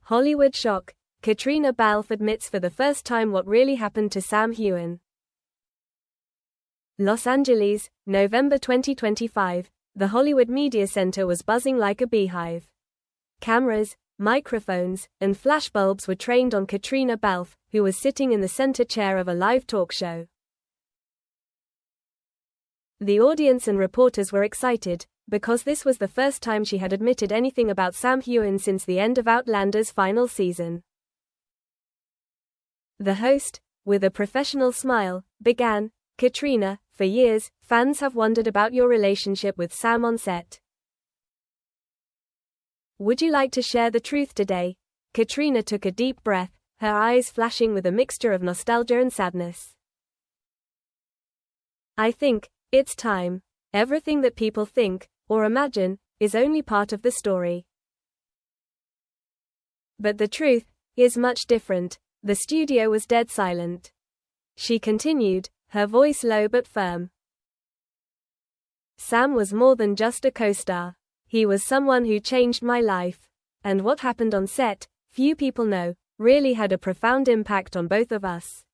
Hollywood shock. Caitriona Balfe admits for the first time what really happened to Sam Heughan. Los Angeles, November 2025. The Hollywood Media Center was buzzing like a beehive. Cameras, microphones, and flashbulbs were trained on Caitriona Balfe, who was sitting in the center chair of a live talk show. The audience and reporters were excited, because this was the first time she had admitted anything about Sam Heughan since the end of Outlander's final season. The host, with a professional smile, began, "Caitriona, for years, fans have wondered about your relationship with Sam on set. Would you like to share the truth today?" Caitriona took a deep breath, her eyes flashing with a mixture of nostalgia and sadness. "I think it's time. Everything that people think, or imagine, is only part of the story. But the truth is much different." The studio was dead silent. She continued, her voice low but firm. "Sam was more than just a co-star. He was someone who changed my life. And what happened on set, few people know, really had a profound impact on both of us."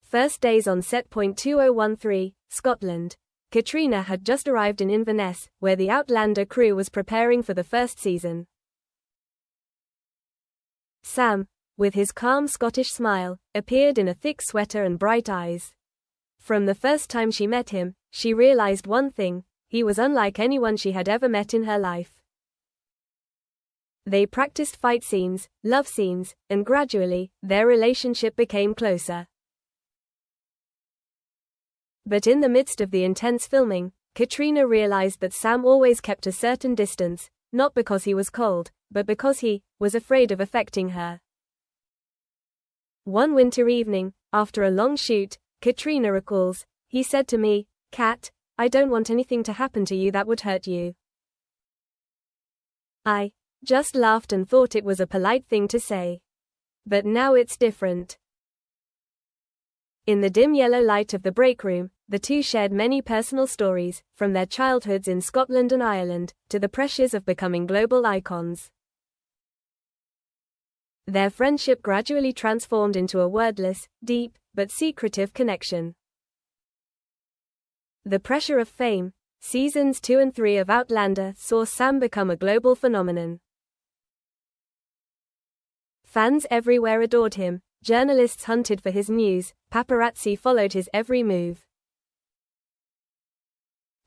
First days on set. 2013, Scotland. Caitriona had just arrived in Inverness, where the Outlander crew was preparing for the first season. Sam, with his calm Scottish smile, appeared in a thick sweater and bright eyes. From the first time she met him, she realized one thing: he was unlike anyone she had ever met in her life. They practiced fight scenes, love scenes, and gradually, their relationship became closer. But in the midst of the intense filming, Caitriona realized that Sam always kept a certain distance, not because he was cold, but because he was afraid of affecting her. One winter evening, after a long shoot, Caitriona recalls, "He said to me, 'Cat, I don't want anything to happen to you that would hurt you.' I just laughed and thought it was a polite thing to say. But now it's different." In the dim yellow light of the break room, the two shared many personal stories, from their childhoods in Scotland and Ireland, to the pressures of becoming global icons. Their friendship gradually transformed into a wordless, deep, but secretive connection. The pressure of fame. Seasons 2 and 3 of Outlander saw Sam become a global phenomenon. Fans everywhere adored him, journalists hunted for his news, paparazzi followed his every move.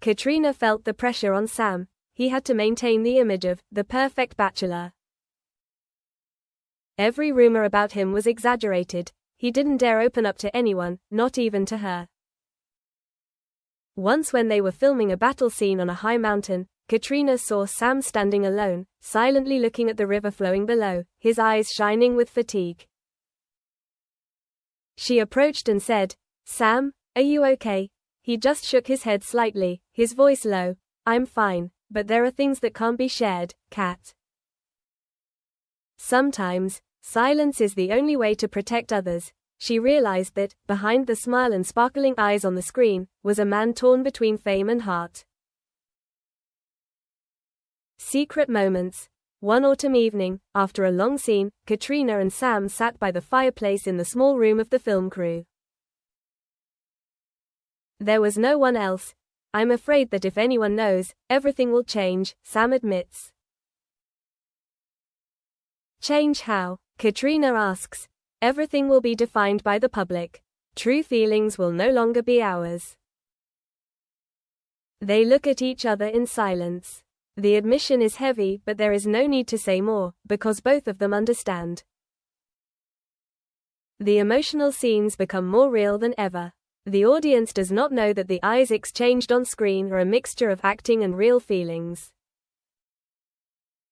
Caitriona felt the pressure on Sam. He had to maintain the image of the perfect bachelor. Every rumor about him was exaggerated. He didn't dare open up to anyone, not even to her. Once when they were filming a battle scene on a high mountain, Caitriona saw Sam standing alone, silently looking at the river flowing below, his eyes shining with fatigue. She approached and said, "Sam, are you okay?" He just shook his head slightly, his voice low, "I'm fine, but there are things that can't be shared, Cat." Sometimes, silence is the only way to protect others. She realized that, behind the smile and sparkling eyes on the screen, was a man torn between fame and heart. Secret moments. One autumn evening, after a long scene, Caitriona and Sam sat by the fireplace in the small room of the film crew. "There was no one else. I'm afraid that if anyone knows, everything will change," Sam admits. "Change how?" Caitriona asks. "Everything will be defined by the public. True feelings will no longer be ours." They look at each other in silence. The admission is heavy, but there is no need to say more, because both of them understand. The emotional scenes become more real than ever. The audience does not know that the eyes exchanged on screen are a mixture of acting and real feelings.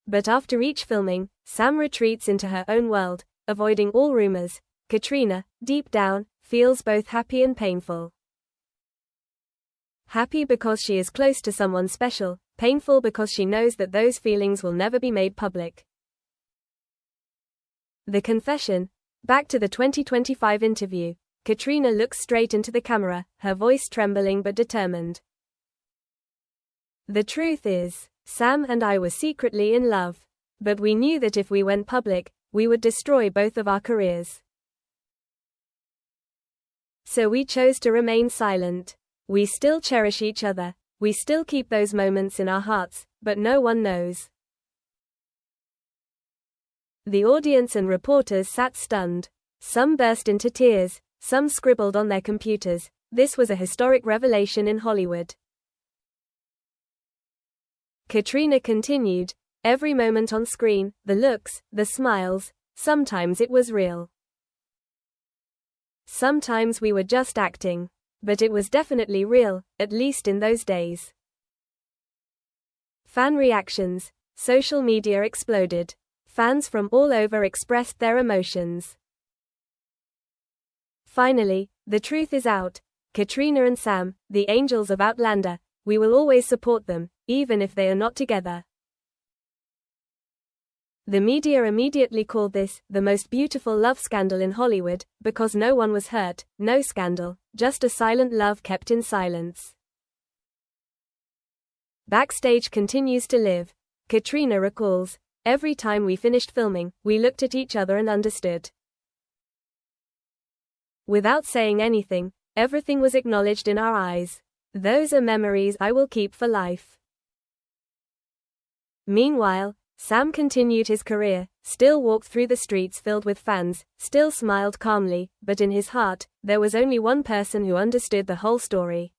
But after each filming, Sam retreats into her own world, avoiding all rumors. Caitriona, deep down, feels both happy and painful. Happy because she is close to someone special, painful because she knows that those feelings will never be made public. The confession. Back to the 2025 interview. Caitriona looks straight into the camera, her voice trembling but determined. "The truth is, Sam and I were secretly in love. But we knew that if we went public, we would destroy both of our careers. So we chose to remain silent. We still cherish each other. We still keep those moments in our hearts, but no one knows. The audience and reporters sat stunned. Some burst into tears, some scribbled on their computers. This was a historic revelation in Hollywood. Caitriona continued, every moment on screen, the looks, the smiles, sometimes it was real. Sometimes we were just acting. But it was definitely real, at least in those days. Fan reactions. Social media exploded. Fans from all over expressed their emotions. Finally, the truth is out. Caitriona and Sam, the angels of Outlander, we will always support them, even if they are not together. The media immediately called this the most beautiful love scandal in Hollywood, because no one was hurt, no scandal, just a silent love kept in silence. Backstage continues to live. Caitriona recalls, every time we finished filming, we looked at each other and understood. Without saying anything, everything was acknowledged in our eyes. Those are memories I will keep for life. Meanwhile, Sam continued his career, still walked through the streets filled with fans, still smiled calmly, but in his heart, there was only one person who understood the whole story.